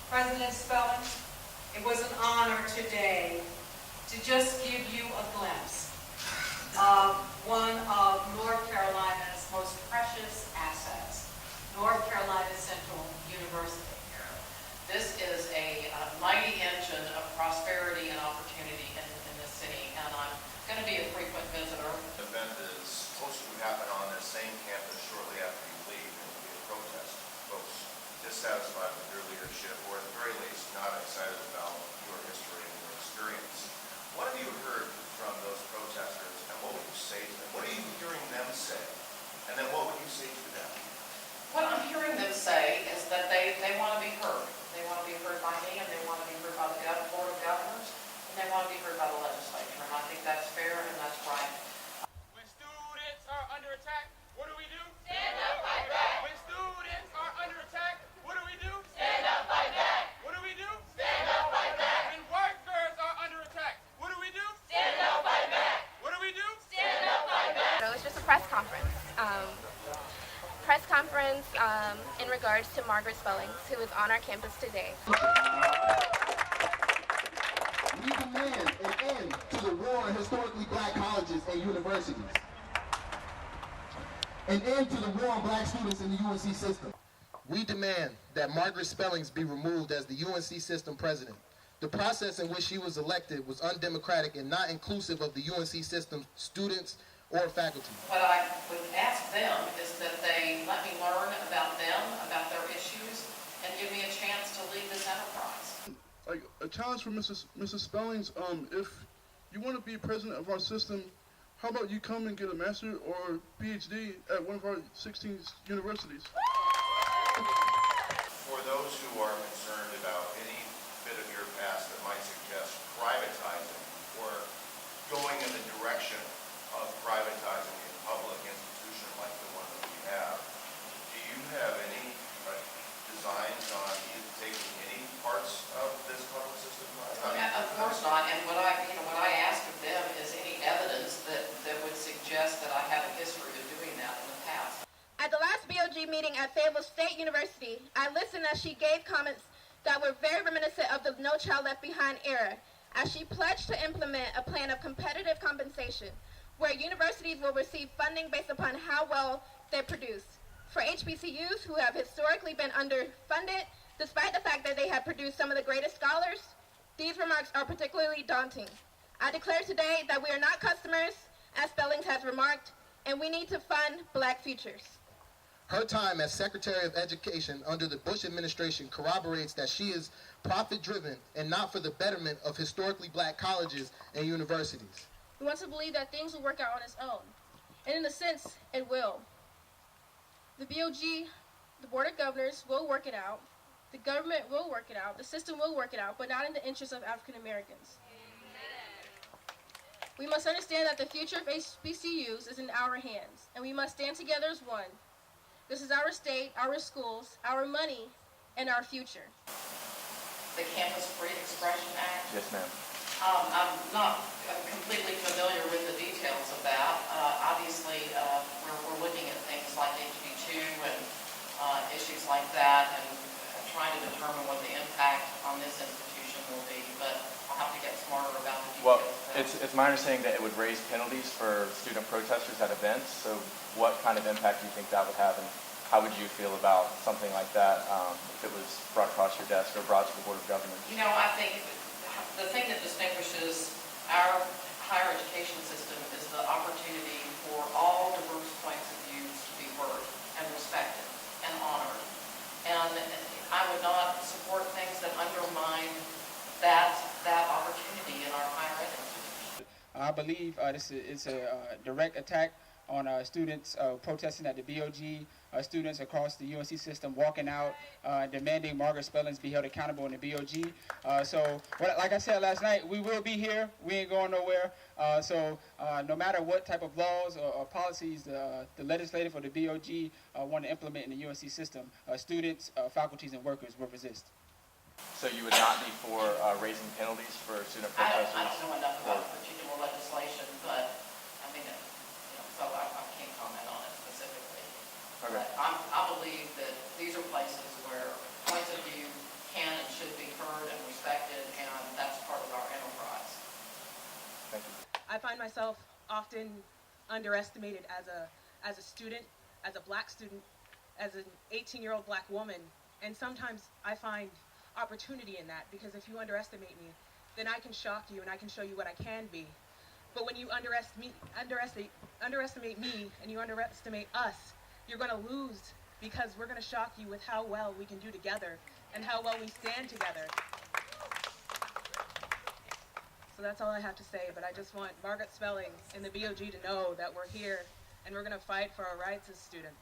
President Spellings, it was an honor today to just give you a glimpse of one of North Carolina's most precious assets, North Carolina Central University. This is a mighty engine of prosperity and opportunity in this city, and I'm going to be a frequent visitor. The event is supposed to happen on the same campus shortly after you leave, and it'll be a protest. Folks dissatisfied with your leadership, or at the very least, not excited about your history and your experience. What have you heard from those protesters, and what would you say to them? What are you hearing them say? And then what would you say to them? What I'm hearing them say is that they want to be heard. They want to be heard by me, and they want to be heard by the Board of Governors, and they want to be heard by the legislature. And I think that's fair and that's right. When students are under attack, what do we do? Stand up, fight back. When students are under attack, what do we do? Stand up, fight back. What do we do? Stand up, fight back. When workers are under attack, what do we do? Stand up, fight back. What do we do? Stand up, fight back. It was just a press conference. In regards to Margaret Spellings, who is on our campus today. We demand an end to the war on historically black colleges and universities. An end to the war on black students in the UNC system. We demand that Margaret Spellings be removed as the UNC System President. The process in which she was elected was undemocratic and not inclusive of the UNC System students or faculty. What I would ask them is that they let me learn about them, about their issues, and give me a chance to lead this enterprise. Like a challenge for Mrs. Spellings, if you want to be president of our system, how about you come and get a master or PhD at one of our 16 universities? For those who are concerned about any bit of your past that might suggest privatizing or going in the direction of privatizing a public institution like the one that we have, do you have any designs on taking any parts of this public system? Of course not. And what I ask of them is any evidence that would suggest that I have a history of doing that in the past. At the last BOG meeting at Fayetteville State University, I listened as she gave comments that were very reminiscent of the No Child Left Behind era, as she pledged to implement a plan of competitive compensation, where universities will receive funding based upon how well they produce. For HBCUs who have historically been underfunded, despite the fact that they have produced some of the greatest scholars, these remarks are particularly daunting. I declare today that we are not customers, as Spellings has remarked, and we need to fund black futures. Her time as Secretary of Education under the Bush administration corroborates that she is profit-driven and not for the betterment of historically black colleges and universities. We want to believe that things will work out on its own. And in a sense, it will. The BOG, the Board of Governors, will work it out. The government will work it out. The system will work it out, but not in the interest of African Americans. We must understand that the future of HBCUs is in our hands, and we must stand together as one. This is our state, our schools, our money, and our future. The Campus Free Expression Act? Yes, ma'am. I'm not completely familiar with the details of that. Obviously, we're looking at things like HB2 and issues like that, and trying to determine what the impact on this institution will be. But I'll have to get smarter about the details. Well, it's my understanding that it would raise penalties for student protesters at events. So, what kind of impact do you think that would have, and how would you feel about something like that if it was brought across your desk or brought to the Board of Governors? You know, I think the thing that distinguishes our higher education system is the opportunity for all diverse points of view to be heard and respected and honored. And I would not support things that undermine that opportunity in our higher ed institution. I believe this is a direct attack on students protesting at the BOG, students across the UNC system walking out, demanding Margaret Spellings be held accountable in the BOG. Like I said last night, we will be here. We ain't going nowhere. No matter what type of laws or policies the legislative or the BOG want to implement in the UNC system, students, faculties, and workers will resist. So you would not be for raising penalties for student protesters? I don't know enough about particular legislation, but I mean, so I can't comment on it specifically. Okay. But I believe that these are places where points of view can and should I find myself often underestimated as a student, as a black student, as an 18-year-old black woman, and sometimes I find opportunity in that, because if you underestimate me, then I can shock you and I can show you what I can be. But when you underestimate me and you underestimate us, you're going to lose, because we're going to shock you with how well we can do together and how well we stand together. So that's all I have to say, but I just want Margaret Spellings and the BOG to know that we're here and we're going to fight for our rights as students.